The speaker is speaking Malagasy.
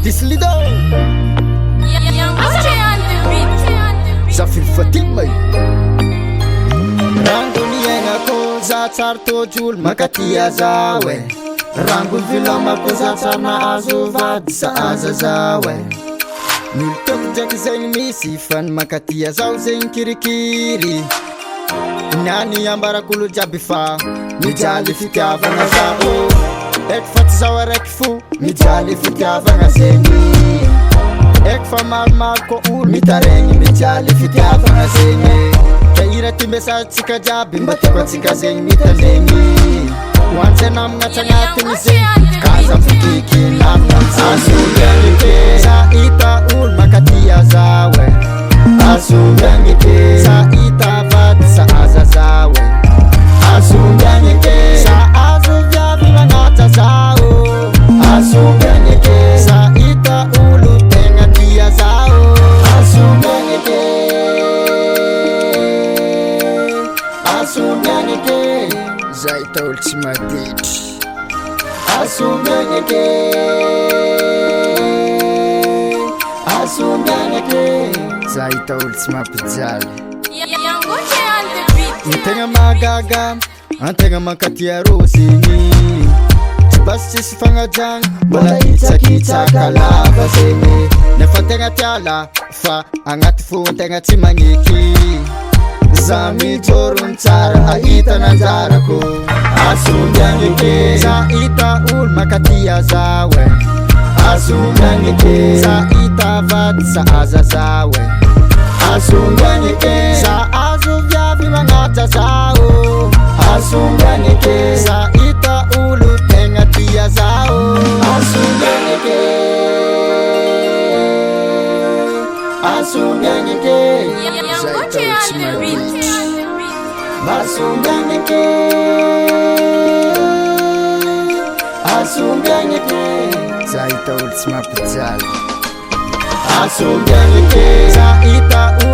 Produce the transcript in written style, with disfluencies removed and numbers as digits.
Dislido Zafir Fatima Rangoni ainako za tsara tojolo makatia zawe Rango vilama po za tsara nahazo vady sa aza zawe Nolo toko draiky zegny misy fa ny makatia zao zegny kirikiri Niany ambarak'olo jiaby fa mijaly fitiavagna zao Eky fa tsy zao araiky fo mijaly fitiavagna zegny Eky fa maromaro ko olo mitaregny mijaly fitiavagna zegny Ka ira ty message tsika jiaby mba tiako atsika zegny mitandregny Hoantsy namagna tsy agnatiny zegny kaza mifikiky namagna Asombiagnike sa hita olo makatia zawe Asombiagnike sa hita vady sa aza zawe Asombiagnike sa azo viavy magnatra zao Asombiagnike sa hita olo tegna tia zao Asombiagnike Asombiagnike Zay hita olo tsy maditry Asombiagnike Asombiagnike Zay hita olo tsy mampijaly Ny tegna mahagaga antegna mankatia rosiny Tsy basy tsisy fagnajagna mbola hitsakitsaka lava zegny Nefa tegna tiala fa agnaty fo tegna tsy magniky Za mitsorony tsara ahita nanjarako Asombiagnike sa hita olo makatia zawe Asombiagnike sa hita vady sa aza zawe Asombiagnike sa azo viavy magnatra zao Asombiagnike sa hita olo tegna tia zao Asombiagnike Asombiagnike Zay hita olo tsy maditry Asombiagnike Asombiagnike Zay hita olo tsy mampijaly Asombiagnike sa hita olo